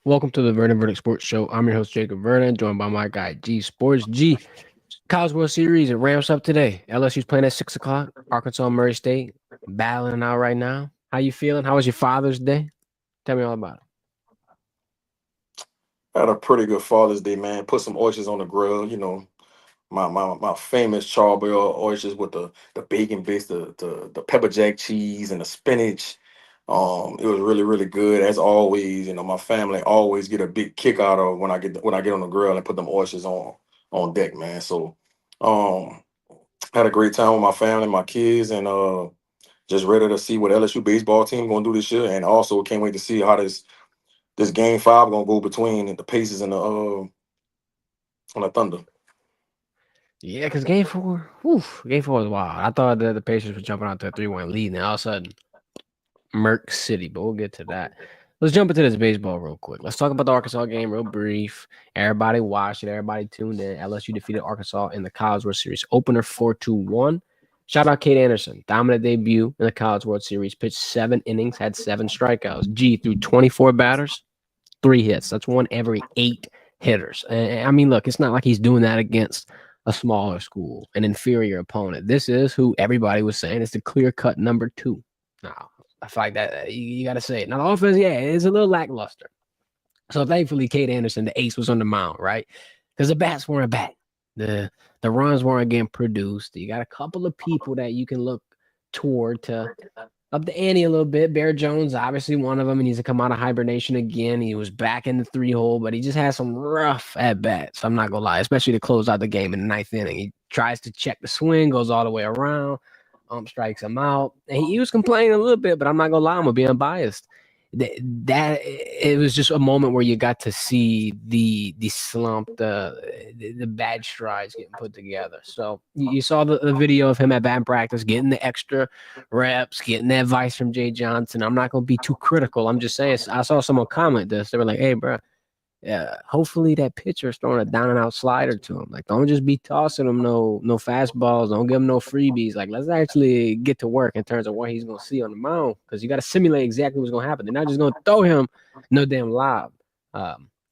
Welcome to the Verdin Verdict Sports Show. I'm your host, Jacob Verdin, joined by my guy, G Sports. G, College World Series, it ramps up today. LSU's playing at 6 o'clock. Arkansas, Murray State, battling out right now. How you feeling? How was your Father's Day? Tell me all about it. Had a pretty good Father's Day, man. Put some oysters on the grill. My famous charbroil oysters with the bacon bits, the pepper jack cheese, and the spinach. It was really good as always. My family always get a big kick out of when I get on the grill and put them oysters on deck, man. So, um, had a great time with my family, my kids, and just ready to see what LSU baseball team gonna do this year, and also can't wait to see how this game five gonna go between the Pacers and the Thunder. Yeah, because game four was wild. I thought that the Pacers were jumping out to a 3-1 lead, and all of a sudden, Merck City, but we'll get to that. Let's jump into this baseball real quick. Let's talk about the Arkansas game real brief. Everybody watched it. Everybody tuned in. LSU defeated Arkansas in the College World Series opener 4-1. Shout out Kate Anderson. Dominant debut in the College World Series. Pitched 7 innings, had 7 strikeouts. G threw 24 batters, 3 hits. That's one every 8 hitters. And I mean, look, it's not like he's doing that against a smaller school, an inferior opponent. This is who everybody was saying is the clear-cut number 2. Now, I feel like that you got to say it. Now, the offense, yeah, it's a little lackluster. So thankfully, Kate Anderson, the ace, was on the mound, right? Because the bats weren't back. The runs weren't getting produced. You got a couple of people that you can look toward to up the ante a little bit. Bear Jones, obviously one of them, and he's to come out of hibernation again. He was back in the 3-hole, but he just had some rough at bats. I'm not gonna lie, especially to close out the game in the 9th inning. He tries to check the swing, goes all the way around, strikes him out. And he was complaining a little bit, but I'm not gonna lie, I'm gonna be unbiased. That it was just a moment where you got to see the slump, the bad strides getting put together. So you saw the video of him at bat practice, getting the extra reps, getting the advice from Jay Johnson. I'm not gonna be too critical. I'm just saying I saw someone comment this. They were like, "Hey, bro, yeah, hopefully that pitcher is throwing a down and out slider to him. Like, don't just be tossing him no fastballs. Don't give him no freebies. Like, let's actually get to work in terms of what he's gonna see on the mound because you got to simulate exactly what's gonna happen. They're not just gonna throw him no damn lob.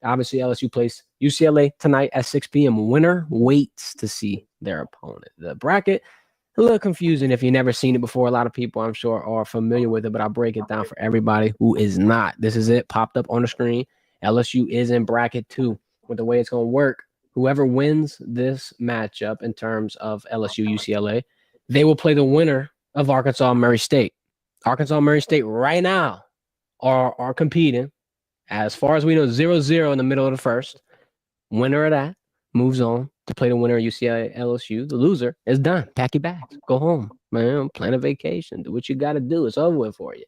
Obviously, LSU plays UCLA tonight at 6 p.m. Winner waits to see their opponent. The bracket a little confusing if you've never seen it before. A lot of people, I'm sure, are familiar with it, but I'll break it down for everybody who is not. This is it, popped up on the screen. LSU is in bracket 2. With the way it's going to work, whoever wins this matchup in terms of LSU UCLA, they will play the winner of Arkansas Murray State. Arkansas Murray State right now are competing. As far as we know, 0-0 in the middle of the first. Winner of that moves on to play the winner of UCLA LSU. The loser is done. Pack your bags. Go home, man. Plan a vacation. Do what you got to do. It's over with for you.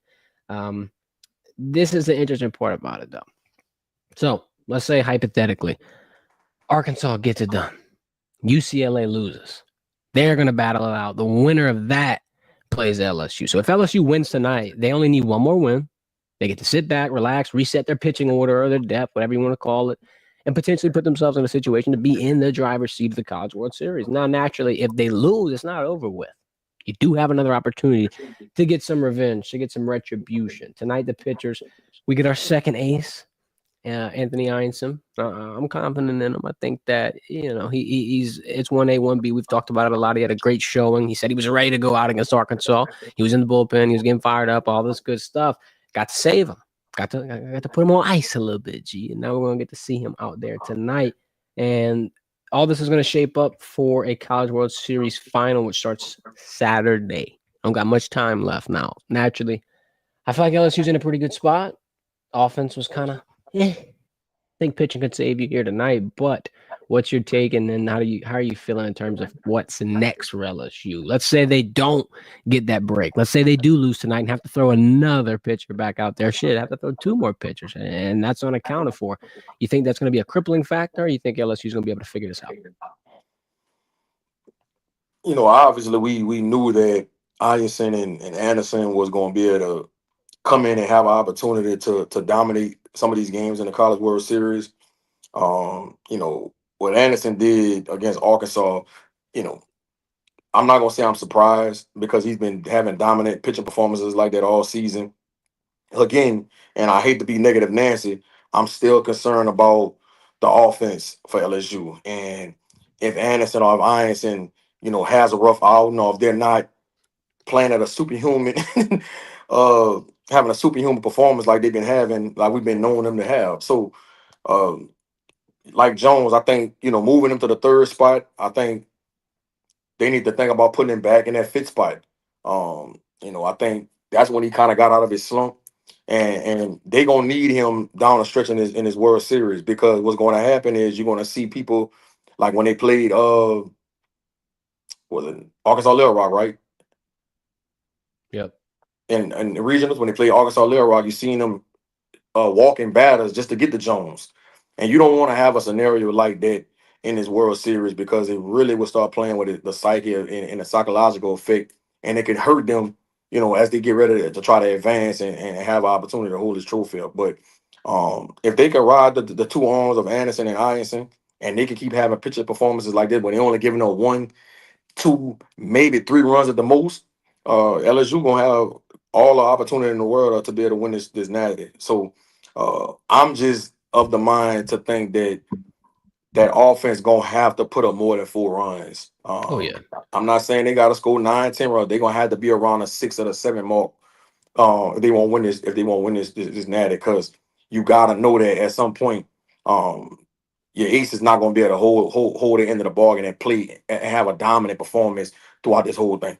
This is the interesting part about it, though. So let's say hypothetically, Arkansas gets it done. UCLA loses. They're going to battle it out. The winner of that plays LSU. So if LSU wins tonight, they only need one more win. They get to sit back, relax, reset their pitching order or their depth, whatever you want to call it, and potentially put themselves in a situation to be in the driver's seat of the College World Series. Now, naturally, if they lose, it's not over with. You do have another opportunity to get some revenge, to get some retribution. Tonight, the pitchers, we get our second ace. Anthony Einson. I'm confident in him. I think that he's it's 1A, 1B. We've talked about it a lot. He had a great showing. He said he was ready to go out against Arkansas. He was in the bullpen. He was getting fired up. All this good stuff. Got to save him. Got to put him on ice a little bit, G. And now we're gonna get to see him out there tonight. And all this is gonna shape up for a College World Series final, which starts Saturday. I don't got much time left now. Naturally, I feel like LSU's in a pretty good spot. Offense was kind of I think pitching could save you here tonight, but what's your take? And then how are you feeling in terms of what's next for LSU? Let's say they don't get that break. Let's say they do lose tonight and have to throw another pitcher back out there. Shit, have to throw 2 more pitchers, and that's unaccounted for. You think that's going to be a crippling factor? Or you think LSU is going to be able to figure this out? Obviously we knew that Iverson and Anderson was going to be able to come in and have an opportunity to dominate some of these games in the College World Series. What Anderson did against Arkansas, you know, I'm not gonna say I'm surprised because he's been having dominant pitching performances like that all season. Again, and I hate to be negative Nancy, I'm still concerned about the offense for LSU. And if Anderson or if Ianson, has a rough outing, or if they're not playing at a superhuman, uh, having a superhuman performance like they've been having, like we've been knowing them to have. So, um, like Jones, I think, moving him to the third spot, I think they need to think about putting him back in that fifth spot. I think that's when he kind of got out of his slump. And they gonna need him down the stretch in his World Series, because what's going to happen is you're gonna see people like when they played was it Arkansas Little Rock, right? Yep. And the regionals, when they played Arkansas Little Rock, you seen them walking batters just to get the Jones. And you don't want to have a scenario like that in this World Series, because it really will start playing with the psyche and the psychological effect, and it can hurt them, as they get ready to try to advance and have an opportunity to hold this trophy up. But if they can ride the two arms of Anderson and Ianson, and they can keep having pitcher performances like this when they're only giving up one, two, maybe three runs at the most, LSU gonna have all the opportunity in the world to be able to win this natty. So I'm just of the mind to think that offense gonna have to put up more than 4 runs. Oh yeah. I'm not saying they gotta score 9, 10 runs. They're gonna have to be around a 6 or 7 mark. If they won't win this, this natty, because you gotta know that at some point, um, your ace is not gonna be able to hold the end of the bargain and play and have a dominant performance throughout this whole thing.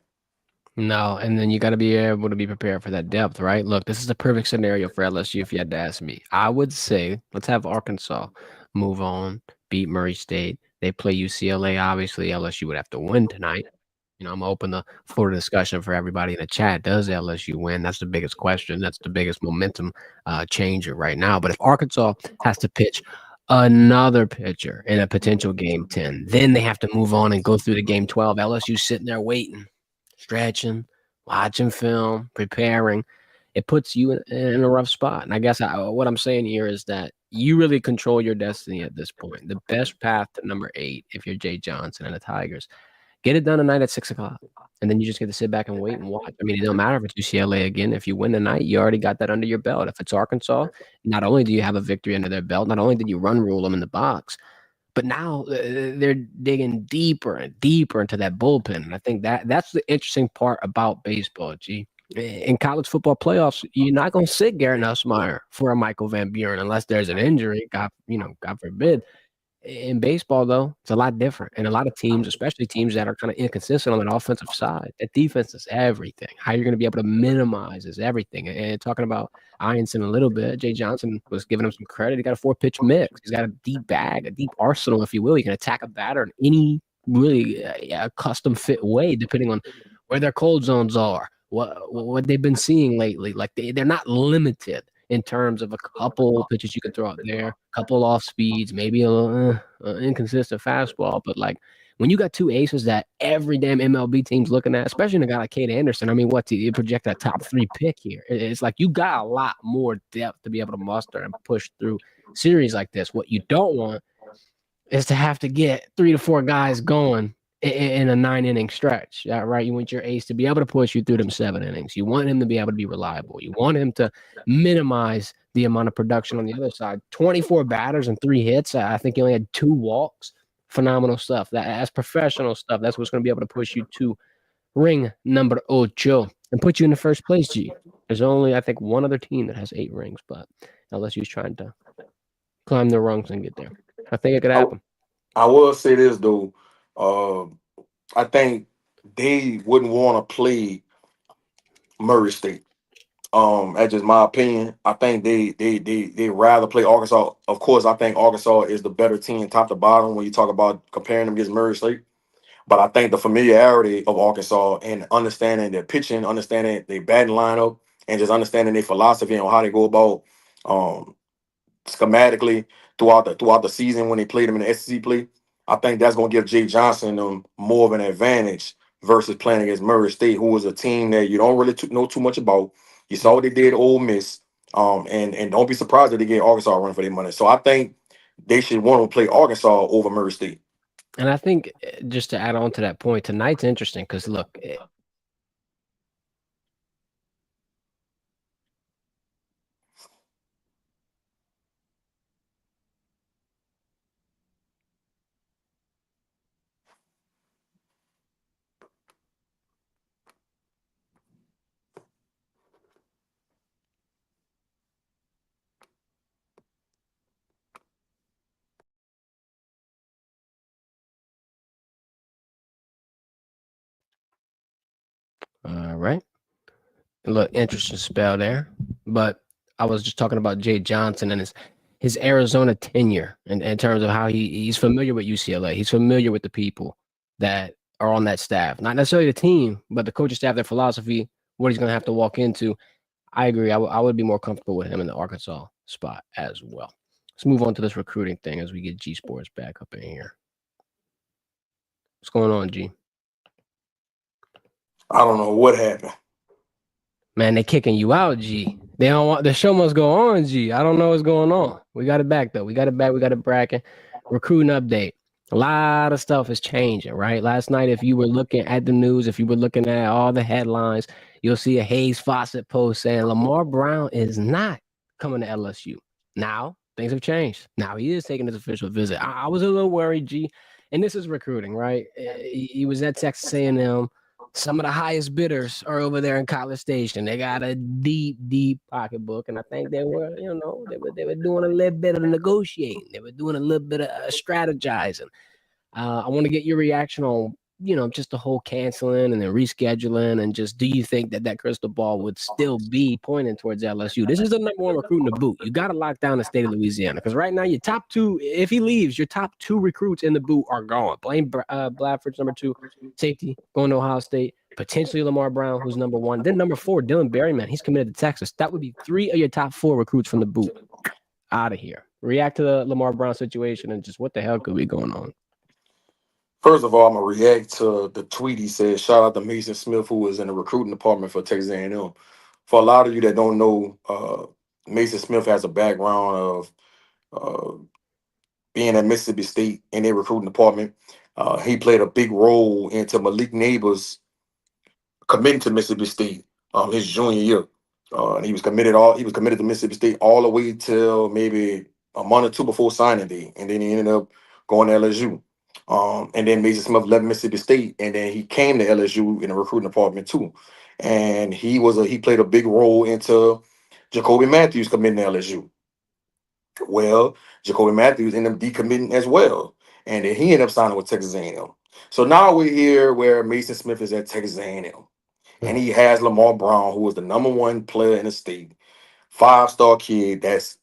No, and then you got to be able to be prepared for that depth, right? Look, this is the perfect scenario for LSU if you had to ask me. I would say let's have Arkansas move on, beat Murray State. They play UCLA. Obviously, LSU would have to win tonight. I'm open the floor to discussion for everybody in the chat. Does LSU win? That's the biggest question. That's the biggest momentum changer right now. But if Arkansas has to pitch another pitcher in a potential game 10, then they have to move on and go through the game 12. LSU sitting there waiting, stretching, watching film, preparing. It puts you in a rough spot. And I guess what I'm saying here is that you really control your destiny at this point. The best path to number 8, if you're Jay Johnson and the Tigers, get it done tonight at 6 o'clock. And then you just get to sit back and wait and watch. I mean, it don't matter if it's UCLA again. If you win tonight, you already got that under your belt. If it's Arkansas, not only do you have a victory under their belt, not only did you run rule them in the box, but now they're digging deeper and deeper into that bullpen. And I think that's the interesting part about baseball, G. In college football playoffs, you're not going to sit Garrett Nussmeier for a Michael Van Buren unless there's an injury. God forbid. In baseball, though, it's a lot different. And a lot of teams, especially teams that are kind of inconsistent on that offensive side, that defense is everything. How you're going to be able to minimize is everything. And talking about Ianson a little bit, Jay Johnson was giving him some credit. He got a 4-pitch mix. He's got a deep bag, a deep arsenal, if you will. You can attack a batter in any really custom fit way, depending on where their cold zones are, what they've been seeing lately. Like they're not limited in terms of a couple pitches you can throw out there, a couple off speeds, maybe a little inconsistent fastball. But like when you got two aces that every damn MLB team's looking at, especially in a guy like Kate Anderson, I mean, what you project that top 3 pick here? It's like you got a lot more depth to be able to muster and push through series like this. What you don't want is to have to get 3 to 4 guys going in a 9-inning stretch, right? You want your ace to be able to push you through them 7 innings. You want him to be able to be reliable. You want him to minimize the amount of production on the other side. 24 batters and 3 hits. I think he only had 2 walks. Phenomenal stuff. That's professional stuff. That's what's going to be able to push you to ring number 8 and put you in the first place, G. There's only, I think, one other team that has 8 rings, but LSU's trying to climb the rungs and get there. I think it could I, happen. I will say this though, uh, I think they wouldn't want to play Murray State. That's just my opinion. I think they rather play Arkansas. Of course, I think Arkansas is the better team, top to bottom, when you talk about comparing them against Murray State. But I think the familiarity of Arkansas and understanding their pitching, understanding their batting lineup, and just understanding their philosophy on how they go about um, schematically throughout the season when they played them in the SEC play, I think that's going to give Jay Johnson more of an advantage versus playing against Murray State, who was a team that you don't really know too much about. You saw what they did at Ole Miss, and don't be surprised that they get Arkansas a run for their money. So I think they should want to play Arkansas over Murray State. And I think just to add on to that point, tonight's interesting because look, All right. Look, interesting spell there. But I was just talking about Jay Johnson and his Arizona tenure in terms of how he's familiar with UCLA. He's familiar with the people that are on that staff. Not necessarily the team, but the coaching staff, their philosophy, what he's going to have to walk into. I agree. I would be more comfortable with him in the Arkansas spot as well. Let's move on to this recruiting thing as we get G Sports back up in here. What's going on, G? I don't know what happened. Man, they kicking you out, G. They don't want the show must go on, G. I don't know what's going on. We got it back though. We got it back. We got it bracket. Recruiting update. A lot of stuff is changing, right? Last night, if you were looking at the news, if you were looking at all the headlines, you'll see a Hayes Fawcett post saying Lamar Brown is not coming to LSU. Now things have changed. Now he is taking his official visit. I was a little worried, G. And this is recruiting, right? He was at Texas A&M. Some of the highest bidders are over there in College Station. They got a deep, deep pocketbook, and I think they were, they were doing a little bit of negotiating. They were doing a little bit of strategizing. I want to get your reaction on, just the whole canceling and then rescheduling, and just do you think that crystal ball would still be pointing towards LSU? This is the number one recruit in the boot. You got to lock down the state of Louisiana because right now your top two, if he leaves, your top two recruits in the boot are gone. Blaine Bradford's number 2, safety, going to Ohio State. Potentially Lamar Brown, who's number 1. Then number 4, Dylan Berryman. He's committed to Texas. That would be 3 of your top 4 recruits from the boot out of here. React to the Lamar Brown situation and just what the hell could be going on? First of all, I'm gonna react to the tweet he said. Shout out to Mason Smith, who was in the recruiting department for Texas A&M. For a lot of you that don't know, Mason Smith has a background of being at Mississippi State in their recruiting department. He played a big role into Malik Neighbors committing to Mississippi State his junior year. And he was committed to Mississippi State all the way till maybe a month or 2 before signing day, and then he ended up going to LSU. And then Mason Smith left Mississippi State, and then he came to LSU in the recruiting department too. And he played a big role into Jacoby Matthews committing to LSU. Well, Jacoby Matthews ended up decommitting as well, and then he ended up signing with Texas A&M. So now we're here where Mason Smith is at Texas A&M, and he has Lamar Brown, who was the number 1 player in the state, 5-star kid that's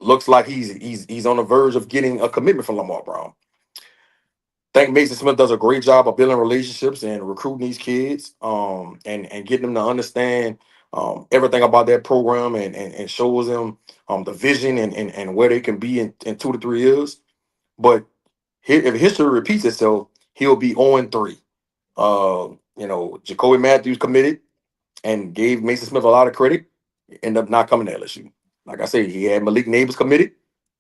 looks like he's on the verge of getting a commitment from Lamar Brown. I think Mason Smith does a great job of building relationships and recruiting these kids, and getting them to understand everything about that program, and shows them the vision and where they can be in 2 to 3 years. But if history repeats itself, he'll be 0-3. Jacoby Matthews committed and gave Mason Smith a lot of credit, ended up not coming to LSU. Like I said, he had Malik Neighbors committed.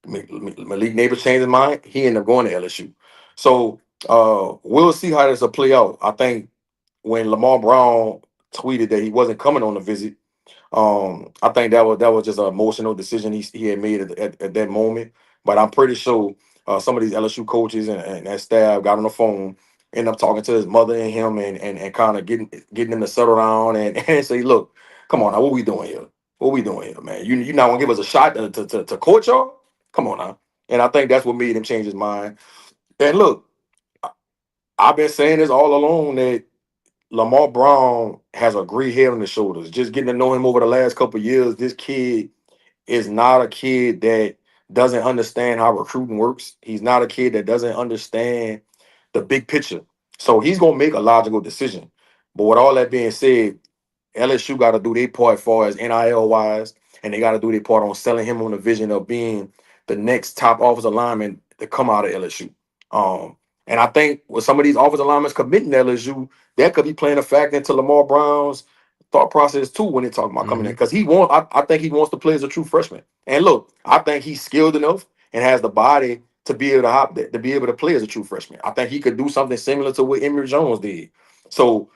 Malik Neighbors changed his mind. He ended up going to LSU. So we'll see how this will play out. I think when Lamar Brown tweeted that he wasn't coming on the visit, I think that was just an emotional decision he had made at that moment. But I'm pretty sure some of these LSU coaches and that staff got on the phone, ended up talking to his mother and him, and kind of getting him to settle down and say, look, come on now, what we doing here? What we doing here, man? You not gonna give us a shot to court y'all? Come on now. And I think that's what made him change his mind. And look, I've been saying this all along that Lamar Brown has a great head on his shoulders. Just getting to know him over the last couple of years, this kid is not a kid that doesn't understand how recruiting works. He's not a kid that doesn't understand the big picture. So he's going to make a logical decision. But with all that being said, LSU got to do their part as far as NIL wise, and they got to do their part on selling him on the vision of being the next top offensive lineman to come out of LSU. And I think with some of these offensive linemen committing to LSU, that could be playing a factor into Lamar Brown's thought process too when they talk about coming in, because I think he wants to play as a true freshman. And look, I think he's skilled enough and has the body to be able to be able to play as a true freshman. I think he could do something similar to what Emory Jones did. So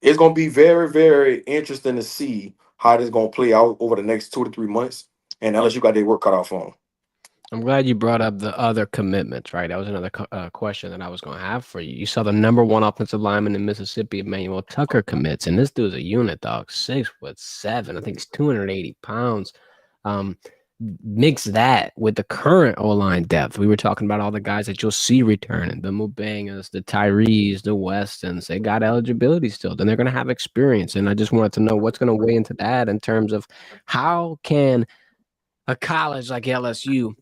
it's going to be very, very interesting to see how this is going to play out over the next 2 to 3 months. And unless you got their work cut out for them. I'm glad you brought up the other commitments, right? That was another question that I was going to have for you. You saw the number 1 offensive lineman in Mississippi, Emmanuel Tucker, commits, and this dude's a unit, dog. 6'7". I think he's 280 pounds. mix that with the current O-line depth. We were talking about all the guys that you'll see returning, the Mubangas, the Tyrees, the Westons. They got eligibility still. Then they're going to have experience. And I just wanted to know what's going to weigh into that in terms of how can a college like LSU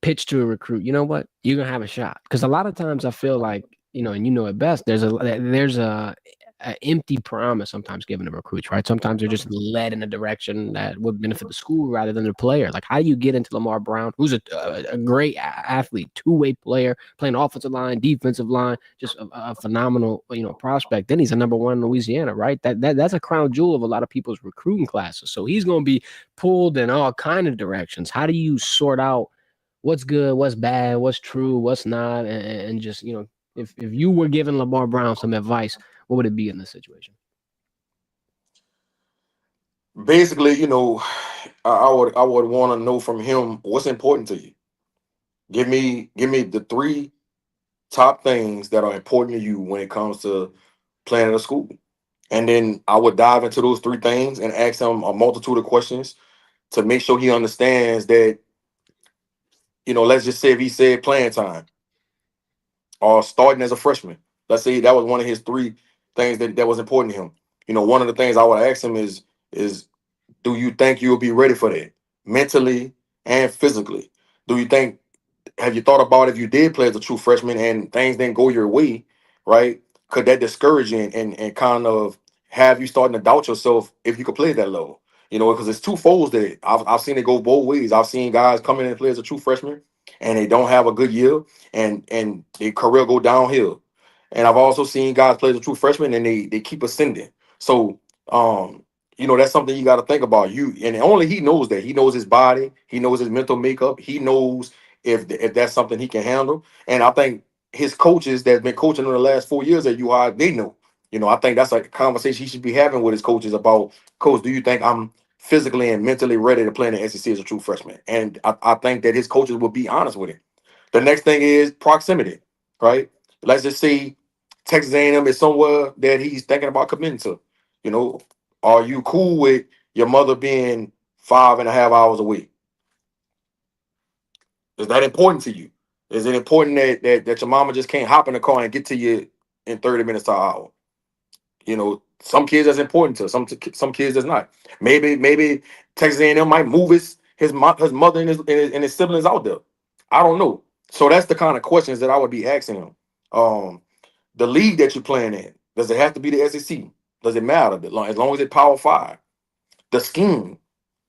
pitch to a recruit, you know what, you're gonna have a shot. Because a lot of times I feel like, and you know it best, there's a empty promise sometimes given to recruits, right? Sometimes they're just led in a direction that would benefit the school rather than the player. Like, how do you get into Lamar Brown, who's a great athlete, two-way player, playing offensive line, defensive line, just a phenomenal, prospect. Then he's a number one in Louisiana, right? That's a crown jewel of a lot of people's recruiting classes. So he's going to be pulled in all kind of directions. How do you sort out what's good, what's bad, what's true, what's not, and just if you were giving Lamar Brown some advice, what would it be in this situation? Basically, I would want to know from him what's important to you. Give me the three top things that are important to you when it comes to planning a school. And then I would dive into those three things and ask him a multitude of questions to make sure he understands that, let's just say if he said playing time or starting as a freshman. Let's say that was one of his three things that was important to him. One of the things I would ask him is do you think you'll be ready for that mentally and physically? Do you think Have you thought about if you did play as a true freshman and things didn't go your way, right? Could that discourage you and kind of have you starting to doubt yourself if you could play at that level? Because it's two folds that I've seen it go both ways. I've seen guys come in and play as a true freshman and they don't have a good year and their career go downhill. And I've also seen guys play as a true freshman and they keep ascending. So that's something you got to think about. And only he knows that. He knows his body, he knows his mental makeup, he knows if that's something he can handle. And I think his coaches that's been coaching in the last 4 years at UI, they know. I think that's a conversation he should be having with his coaches about, Coach, do you think I'm physically and mentally ready to play in the SEC as a true freshman? And I think that his coaches will be honest with him. The next thing is proximity, right? Let's just say Texas A&M is somewhere that he's thinking about committing to. You know, are you cool with your mother being 5.5 hours away? Is that important to you? Is it important that your mama just can't hop in the car and get to you in 30 minutes to an hour? Some kids that's important to, some kids that's not. Maybe Texas A&M might move his mother and his siblings out there. I don't know. So that's the kind of questions that I would be asking him. The league that you're playing in, does it have to be the SEC? Does it matter? As long as it's Power Five. The scheme,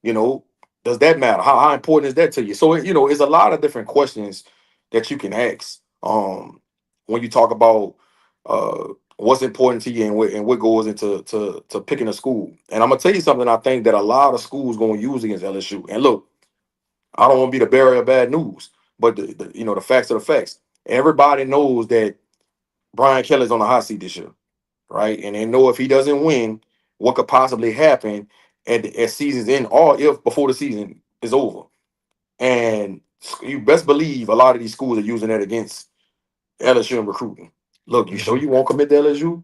you know, does that matter? How important is that to you? So it's a lot of different questions that you can ask when you talk about what's important to you and what goes into to picking a school. And I'm gonna tell you something. I think that a lot of schools gonna use against LSU. And look, I don't want to be the bearer of bad news, but the facts are the facts. Everybody knows that Brian Kelly's on the hot seat this year, right? And they know if he doesn't win, what could possibly happen at season's end, or if before the season is over. And you best believe a lot of these schools are using that against LSU in recruiting. Look, you sure Mhm. you won't commit to LSU?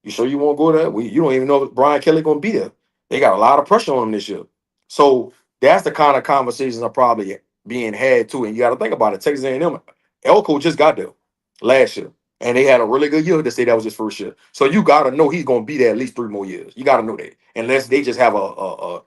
You sure you won't go there? You don't even know if Brian Kelly gonna be there. They got a lot of pressure on him this year. So that's the kind of conversations are probably being had too. And you got to think about it. Texas A&M, Elko just got there last year, and they had a really good year to say that was his first year. So you got to know he's gonna be there at least 3 more years. You got to know that, unless they just have a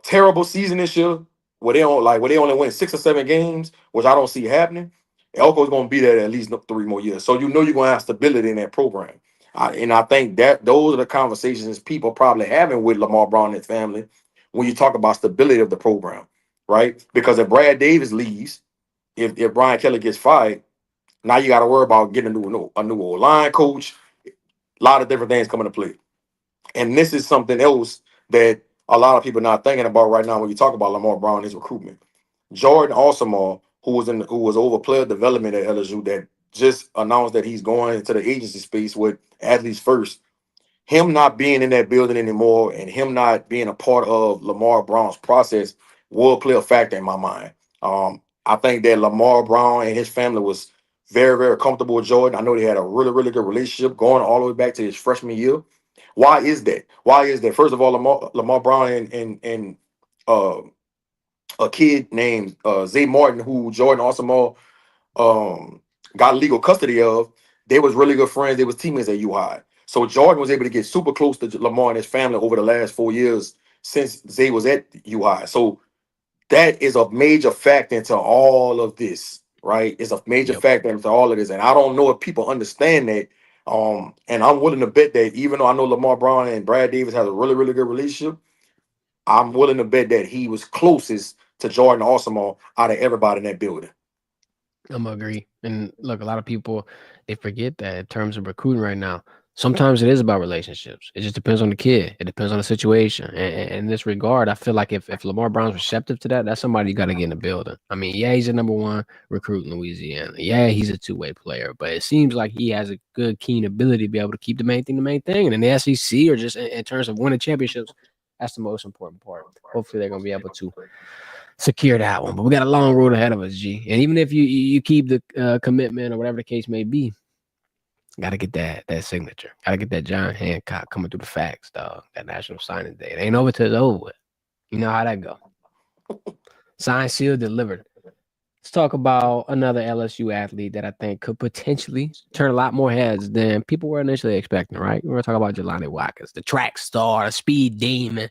terrible season this year where they only win 6 or 7 games, which I don't see happening. Elko's gonna be there at least 3 more years, so you're gonna have stability in that program. And I think that those are the conversations people probably having with Lamar Brown and his family when you talk about stability of the program, right? Because if Brad Davis leaves, if Brian Kelly gets fired, now you got to worry about getting a new line coach. A lot of different things coming to play. And this is something else that a lot of people are not thinking about right now when you talk about Lamar Brown and his recruitment. Jordan Osama, who was over player development at LSU, that just announced that he's going into the agency space with Athletes First. Him not being in that building anymore and him not being a part of Lamar Brown's process will play a factor in my mind. I think that Lamar Brown and his family was very, very comfortable with Jordan. I know they had a really, really good relationship going all the way back to his freshman year. Why is that? Why is that? First of all, Lamar Brown and uh, a kid named Zay Martin, who Jordan Osamo um, got legal custody of. They was really good friends. They was teammates at U High. So Jordan was able to get super close to Lamar and his family over the last 4 years since Zay was at U High. So that is a major factor into all of this, right? It's a major Yep. factor into all of this. And I don't know if people understand that. And I'm willing to bet that even though I know Lamar Brown and Brad Davis has a really, really good relationship, I'm willing to bet that he was closest to Jordan Osamo out of everybody in that building. I'm gonna agree. And look, a lot of people they forget that in terms of recruiting right now, sometimes it is about relationships. It just depends on the kid. It depends on the situation. And in this regard, I feel like if Lamar Brown's receptive to that, that's somebody you got to get in the building. I mean, yeah, he's a number one recruit in Louisiana. Yeah, he's a two-way player, but it seems like he has a good, keen ability to be able to keep the main thing. And in the SEC or just in terms of winning championships, that's the most important part. Hopefully, they're gonna be able to secure that one. But we got a long road ahead of us, G. And even if you keep the commitment or whatever the case may be, got to get that signature. Got to get that John Hancock coming through the facts, dog. That National Signing Day. It ain't over till it's over with. You know how that go. Signed, sealed, delivered. Let's talk about another LSU athlete that I think could potentially turn a lot more heads than people were initially expecting, right? We're going to talk about Jelani Watkins, the track star, the speed demon.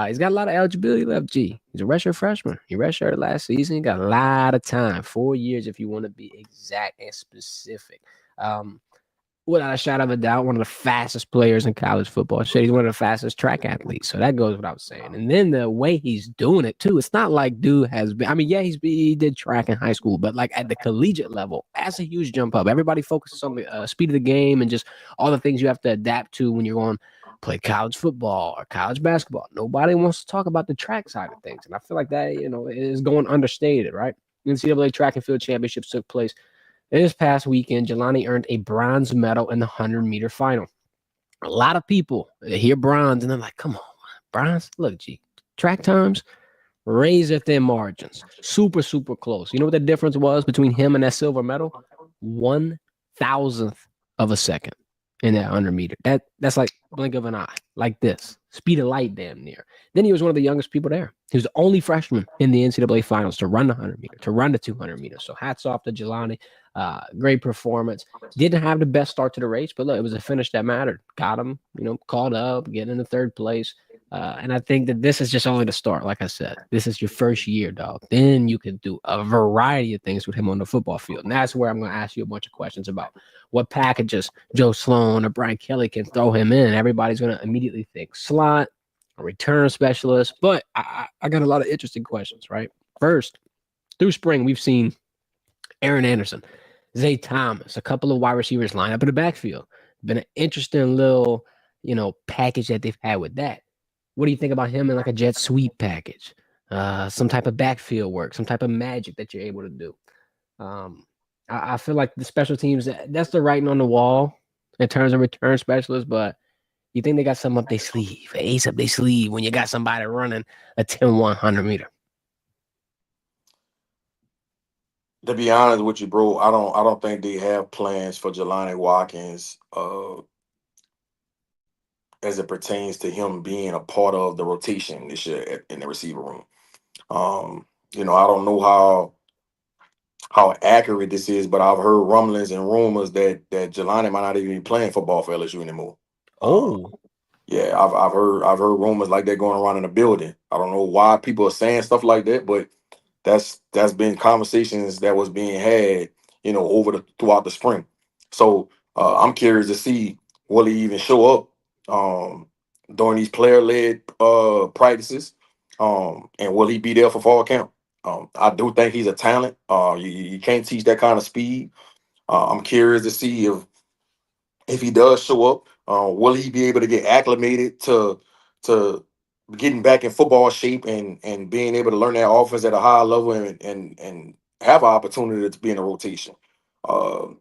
He's got a lot of eligibility left, G. He's a redshirt freshman. He redshirted last season. He got a lot of time, 4 years if you want to be exact and specific. Um, Without a shadow of a doubt, one of the fastest players in college football. Shit, he's one of the fastest track athletes. So that goes without saying. And then the way he's doing it too, it's not like dude has been. I mean, yeah, he did track in high school, but like at the collegiate level, that's a huge jump up. Everybody focuses on the speed of the game and just all the things you have to adapt to when you're going to play college football or college basketball. Nobody wants to talk about the track side of things, and I feel like that is going understated, right? NCAA Track and Field Championships took place this past weekend. Jelani earned a bronze medal in the 100-meter final. A lot of people hear bronze and they're like, come on, bronze? Look, G, track times, razor thin margins, super, super close. You know what the difference was between him and that silver medal? 1,000th of a second in that 100-meter. That's like blink of an eye, like this. Speed of light, damn near. Then he was one of the youngest people there. He was the only freshman in the NCAA finals to run the 100-meter, to run the 200 meters. So hats off to Jelani. Great performance. Didn't have the best start to the race, but look, it was a finish that mattered. Got him, caught up, getting into third place. And I think that this is just only the start. Like I said, this is your first year, dog. Then you can do a variety of things with him on the football field. And that's where I'm going to ask you a bunch of questions about what packages Joe Sloan or Brian Kelly can throw him in. Everybody's going to immediately think slot, a return specialist. But I got a lot of interesting questions, right? First, through spring, we've seen Aaron Anderson, Zay Thomas, a couple of wide receivers line up in the backfield. Been an interesting little, package that they've had with that. What do you think about him in like a jet sweep package? Some type of backfield work, some type of magic that you're able to do. Um, I feel like the special teams, that's the writing on the wall in terms of return specialists, but you think they got something up their sleeve, an ace up their sleeve when you got somebody running a 10-100 meter. To be honest with you, bro, I don't think they have plans for Jelani Watkins as it pertains to him being a part of the rotation this year in the receiver room. I don't know how accurate this is, but I've heard rumblings and rumors that Jelani might not even be playing football for LSU anymore. Uh, Oh, yeah, I've heard rumors like that going around in the building. I don't know why people are saying stuff like that, but that's been conversations that was being had, over throughout the spring. So I'm curious to see will he even show up during these player led practices, and will he be there for fall camp? I do think he's a talent. You can't teach that kind of speed. I'm curious to see if he does show up, will he be able to get acclimated to getting back in football shape and being able to learn that offense at a high level and have an opportunity to be in a rotation.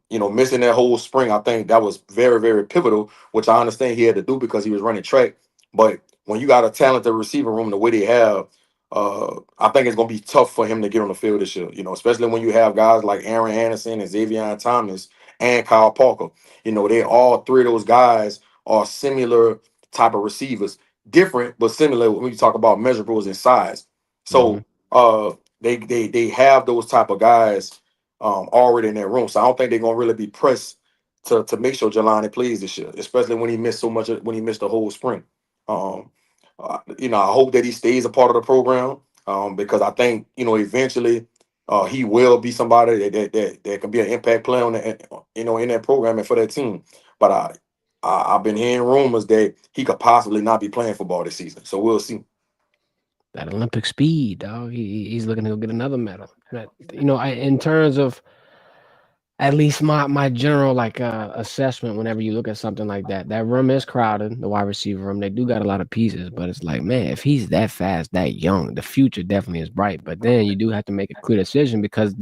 Missing that whole spring, I think that was very, very pivotal, which I understand he had to do because he was running track. But when you got a talented receiver room the way they have, I think it's going to be tough for him to get on the field this year, especially when you have guys like Aaron Anderson and Xavier Thomas and Kyle Parker. They all three of those guys are similar type of receivers. different but similar when you talk about measurables and size. Hmm. So they have those type of guys already in their room. So I don't think they're gonna really be pressed to make sure Jelani plays this year, especially when he missed so much when he missed the whole spring. Um, I hope that he stays a part of the program because I think eventually he will be somebody that can be an impact player on the, in that program and for that team. But I've been hearing rumors that he could possibly not be playing football this season, so we'll see. That Olympic speed, dog. He's looking to go get another medal. In terms of at least my general assessment, whenever you look at something like that, that room is crowded, the wide receiver room. They do got a lot of pieces, but it's like, man, if he's that fast, that young, the future definitely is bright. But then you do have to make a clear decision because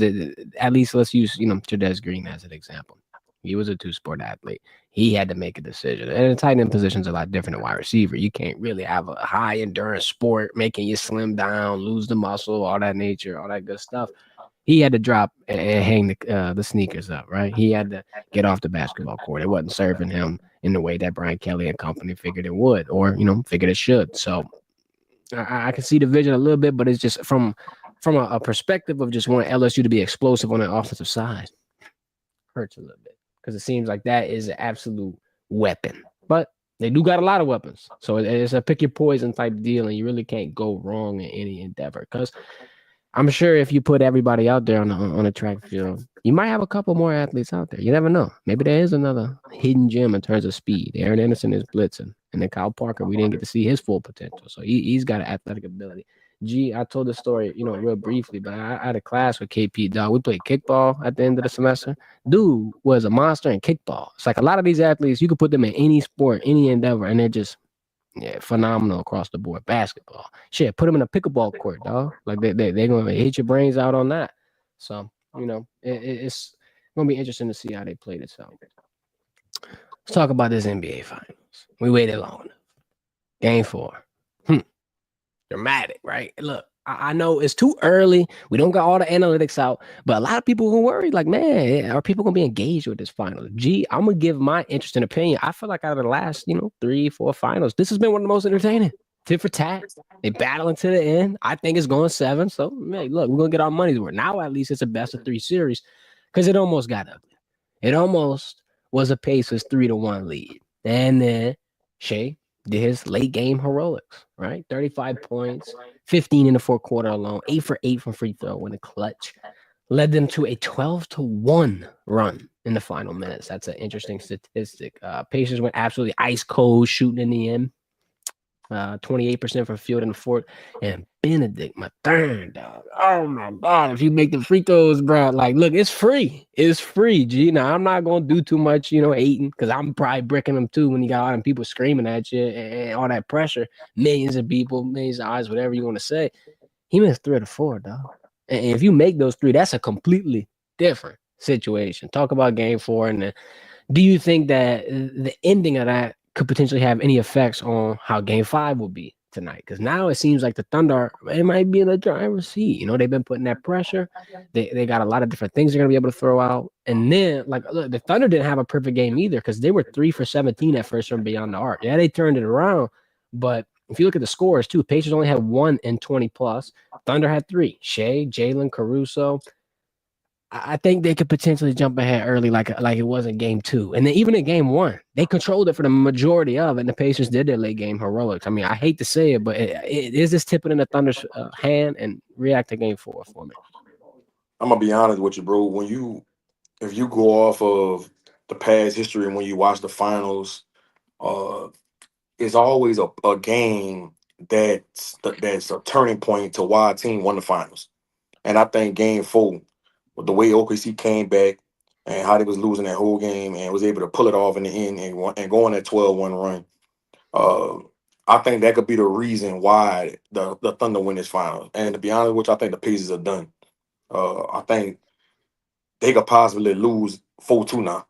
at least let's use Trades Green as an example. He was a two-sport athlete. He had to make a decision, and the tight end position's a lot different than wide receiver. You can't really have a high endurance sport making you slim down, lose the muscle, all that nature, all that good stuff. He had to drop and hang the sneakers up, right? He had to get off the basketball court. It wasn't serving him in the way that Brian Kelly and company figured it would, or figured it should. So I can see the vision a little bit, but it's just from a perspective of just wanting LSU to be explosive on the offensive side, hurts a little bit because it seems like that is an absolute weapon. But they do got a lot of weapons, so it's a pick your poison type deal, and you really can't go wrong in any endeavor because I'm sure if you put everybody out there on a track field, you might have a couple more athletes out there. You never know. Maybe there is another hidden gem in terms of speed. Aaron Anderson is blitzing, and then Kyle Parker, we didn't get to see his full potential. So he's got an athletic ability. I told the story, real briefly, but I had a class with KP, dog. We played kickball at the end of the semester. Dude was a monster in kickball. It's like a lot of these athletes, you could put them in any sport, any endeavor, and they're just phenomenal across the board. Basketball, shit, put them in a pickleball court, dog. Like they're gonna hit your brains out on that. So it's gonna be interesting to see how they play this out. Let's talk about this NBA Finals. We waited long enough. Game 4. Dramatic, right? Look, I know it's too early. We don't got all the analytics out, but a lot of people are worried. Like, man, are people gonna be engaged with this final? I'm gonna give my interest and opinion. I feel like out of the last, 3, 4 finals, this has been one of the most entertaining. Tit for tat. They battle into the end. I think it's going 7. So, man, look, we're gonna get our money's worth. Now, at least it's a best of 3 series because it almost got ugly. It almost was a Pacers 3-1 lead, and then Shea did his late game heroics, right? 35 points, 15 in the fourth quarter alone, 8 for 8 from free throw in the clutch, led them to a 12-1 run in the final minutes. That's an interesting statistic. Pacers went absolutely ice cold shooting in the end. 28% from field in the fourth, and Benedict, my third dog. Oh my god! If you make the free throws, bro, like, look, it's free. It's free, G. Now I'm not gonna do too much, hating, because I'm probably bricking them too when you got all them people screaming at you and all that pressure, millions of people, millions of eyes, whatever you want to say. He missed 3 of the 4, dog. And if you make those 3, that's a completely different situation. Talk about game 4, and then do you think that the ending of that could potentially have any effects on how game 5 will be tonight? Because now it seems like the Thunder, it might be in the driver's seat. They've been putting that pressure. They got a lot of different things they're going to be able to throw out. And then, look, the Thunder didn't have a perfect game either because they were 3 for 17 at first from beyond the arc. Yeah, they turned it around. But if you look at the scores, too, Pacers only had 1 in 20 plus. Thunder had 3. Shea, Jalen, Caruso. I think they could potentially jump ahead early, like it was in game 2. And then even in game 1, they controlled it for the majority of it, and the Pacers did their late game heroics. I mean, I hate to say it, but it is this tipping in the Thunder's hand, and react to game 4 for me. I'm gonna be honest with you, bro. If you go off of the past history and when you watch the finals, uh, it's always a game that's a turning point to why a team won the finals. And I think game 4, with the way OKC came back and how they was losing that whole game and was able to pull it off in the end and go on that 12-1 run, uh, I think that could be the reason why the Thunder win this final. And to be honest with you, I think the Pacers are done. I think they could possibly lose 4-2 now.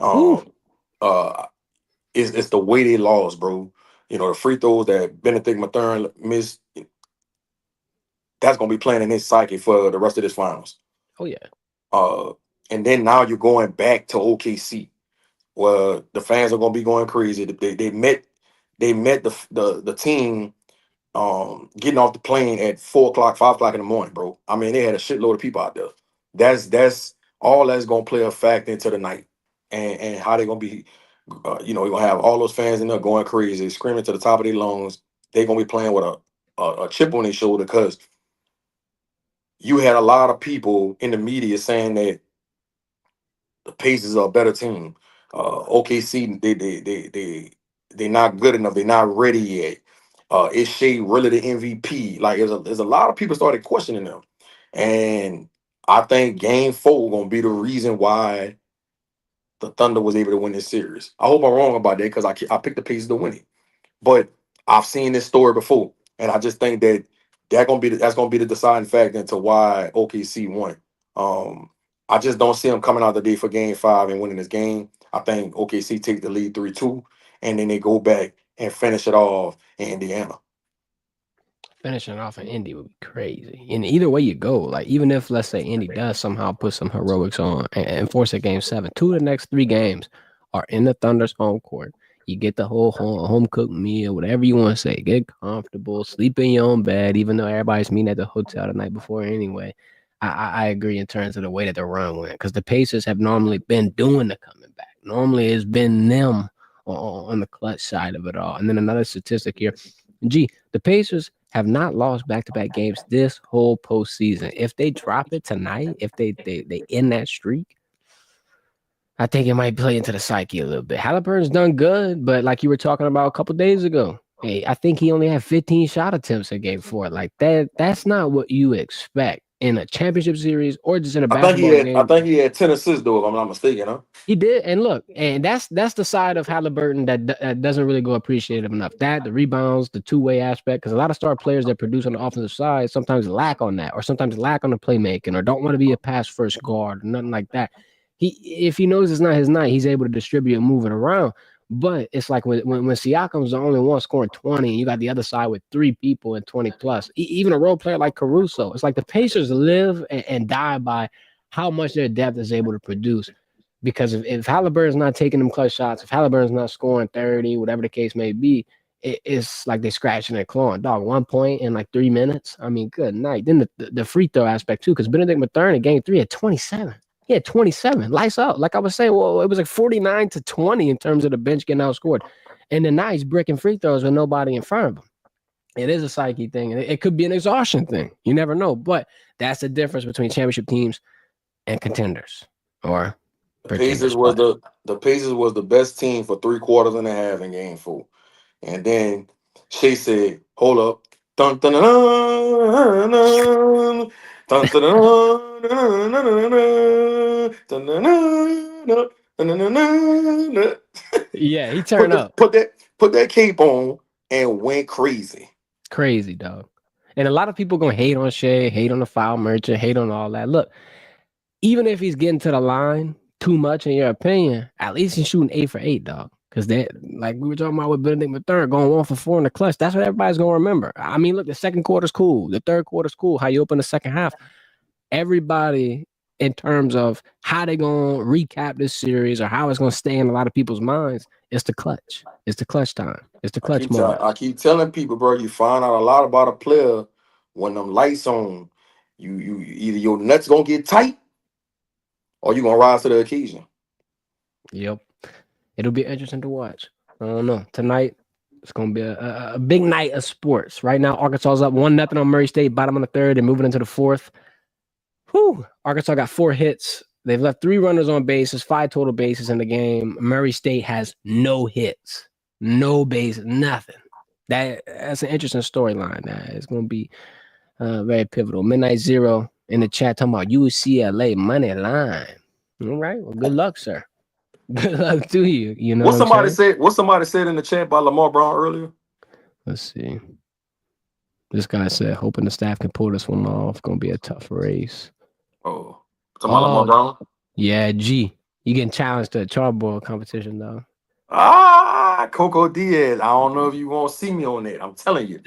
Ooh. Uh, it's the way they lost, bro. The free throws that Benedict Mathurin missed, that's gonna be playing in his psyche for the rest of this finals. Oh, yeah. Uh, and then now you're going back to OKC, where the fans are gonna be going crazy. They met they met the team getting off the plane at 4 o'clock, 5 o'clock in the morning, bro. I mean, they had a shitload of people out there. That's all that's gonna play a factor into the night, and how they gonna be. You're gonna have all those fans in there going crazy, screaming to the top of their lungs. They're gonna be playing with a chip on their shoulder because you had a lot of people in the media saying that the Pacers are a better team. OKC, they're not good enough. They're not ready yet. Is Shea really the MVP? Like, there's a lot of people started questioning them, and I think Game 4 gonna be the reason why the Thunder was able to win this series. I hope I'm wrong about that because I picked the Pacers to win it. But I've seen this story before, and I just think that that's gonna be the deciding factor into why OKC won. Um, I just don't see them coming out the day for Game 5 and winning this game. I think OKC take the lead 3-2, and then they go back and finish it off in Indiana. Finishing off an Indy would be crazy. And either way you go, like even if let's say Indy does somehow put some heroics on and force a game 7, 2 of the next 3 games are in the Thunder's home court. You get the whole home cooked meal, whatever you want to say. Get comfortable, sleep in your own bed, even though everybody's meeting at the hotel the night before anyway. I agree in terms of the way that the run went because the Pacers have normally been doing the coming back. Normally it's been them on the clutch side of it all. And then another statistic here. The Pacers have not lost back-to-back games this whole postseason. If they drop it tonight, if they end that streak, I think it might play into the psyche a little bit. Halliburton's done good, but like you were talking about a couple days ago, hey, I think he only had 15 shot attempts in game 4. Like that's not what you expect in a championship series or just in a basketball I game. think he had 10 assists though, if I'm not mistaken, huh? He did, and look, and that's the side of Halliburton that doesn't really go appreciated enough. That the rebounds, the two-way aspect, because a lot of star players that produce on the offensive side sometimes lack on that, or sometimes lack on the playmaking, or don't want to be a pass-first guard, or nothing like that. If he knows it's not his night, he's able to distribute and move it around. But it's like when Siakam's the only one scoring 20, and you got the other side with 3 people and 20 plus. Even a role player like Caruso, it's like the Pacers live and die by how much their depth is able to produce. Because if Halliburton's not taking them clutch shots, if Halliburton's not scoring 30, whatever the case may be, it's like they scratching their claw. Dog, 1 point in like 3 minutes. I mean, good night. Then the free throw aspect too, because Benedict Mathurin in game 3 had 27. He had 27. Lights out. Like I was saying, well, it was like 49-20 in terms of the bench getting outscored. And then now he's breaking free throws with nobody in front of him. It is a psyche thing, and it could be an exhaustion thing. You never know. But that's the difference between championship teams and contenders. Or The Pacers was the best team for 3 quarters and a half in Game 4, and then Shea said, "Hold up, dun dun dun dun dun dun dun dun." Yeah, he turned up. Put that cape on and went crazy. Crazy, dog. And a lot of people gonna hate on Shea, hate on the foul merchant, hate on all that. Look, even if he's getting to the line too much in your opinion, at least he's shooting 8 for 8, dog. Because that, like we were talking about with Benedict Mathurin going 1 for 4 in the clutch, that's what everybody's gonna remember. I mean, look, the second quarter's cool, the third quarter's cool. How you open the second half, everybody in terms of how they gonna recap this series or how it's gonna stay in a lot of people's minds, it's the clutch. It's the clutch time. It's the clutch moment. I keep telling people, bro, you find out a lot about a player when them lights on. You either your nuts gonna get tight or you gonna rise to the occasion. Yep. It'll be interesting to watch. I don't know. Tonight, it's going to be a big night of sports. Right now, Arkansas is up 1-0 on Murray State, bottom of the third, and moving into the fourth. Whew. Arkansas got 4 hits. They've left 3 runners on bases, 5 total bases in the game. Murray State has no hits, no bases, nothing. That's an interesting storyline. It's going to be very pivotal. Midnight Zero in the chat talking about UCLA money line. All right. Well, good luck, sir. Good luck to you. You know What somebody said in the chat by Lamar Brown earlier? Let's see. This guy said, hoping the staff can pull this one off. Gonna be a tough race. Oh, talking about Lamar Brown? Yeah, G. You getting challenged to a charboil competition though. Coco Diaz. I don't know if you won't see me on that. I'm telling you.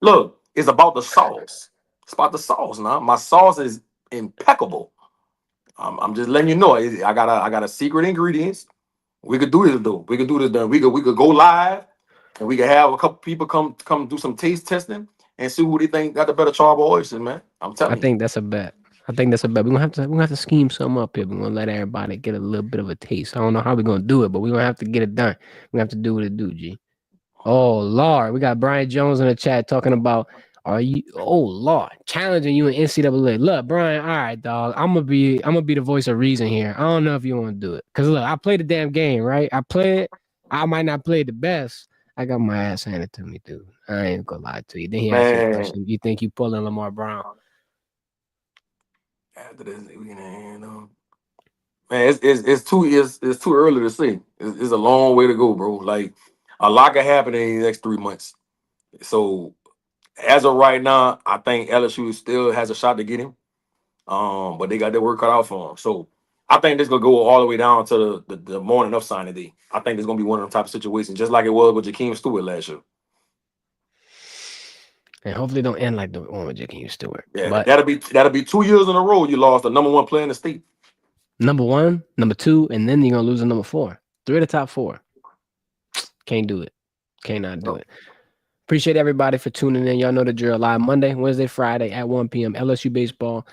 Look, it's about the sauce. It's about the sauce now. My sauce is impeccable. I'm just letting you know. I got a secret ingredients. We could do this though. We could do this. Then we could go live and we can have a couple people come do some taste testing and see who they think got the better charcoal oysters, man. I'm I telling you. think that's a bet. I think that's a bet. We're gonna have to scheme something up here. We're gonna let everybody get a little bit of a taste. I don't know how we're gonna do it, but we're gonna have to get it done. We have to do what it do, G. Oh Lord, we got Brian Jones in the chat talking about are you oh Lord challenging you in NCAA. Look, Brian, all right, dog. I'm gonna be the voice of reason here. I don't know if you want to do it. Cause look, I played the damn game, right? I play it. I might not play the best. I got my ass handed to me, dude. I ain't gonna lie to you. Then he asked you a Man, question. You think you pulling Lamar Brown? after this, man, it's too early to say. It's a long way to go, bro. Like a lot can happen in the next 3 months. So as of right now, I think LSU still has a shot to get him. But they got their work cut out for him. So I think this gonna go all the way down to the morning of signing day. I think it's gonna be one of them type of situations, just like it was with Jakeem Stewart last year. And hopefully don't end like the one with Jakeem Stewart. Yeah, But that'll be 2 years in a row you lost the number one player in the state. number one, number two, and then you're gonna lose a number four. Three of the top four. Can't do it. Cannot do No. it. Appreciate everybody for tuning in. Y'all know the drill. Live Monday, Wednesday, Friday at 1 p.m. LSU baseball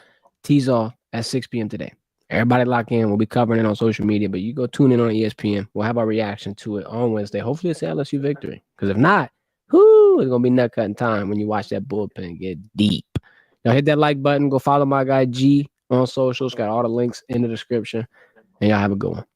tees off at 6 p.m. today. Everybody lock in. We'll be covering it on social media, but you go tune in on ESPN. We'll have our reaction to it on Wednesday. Hopefully it's an LSU victory. Because if not, it's gonna be nut cutting time when you watch that bullpen get deep. Now hit that like button. Go follow my guy G on socials. Got all the links in the description. And y'all have a good one.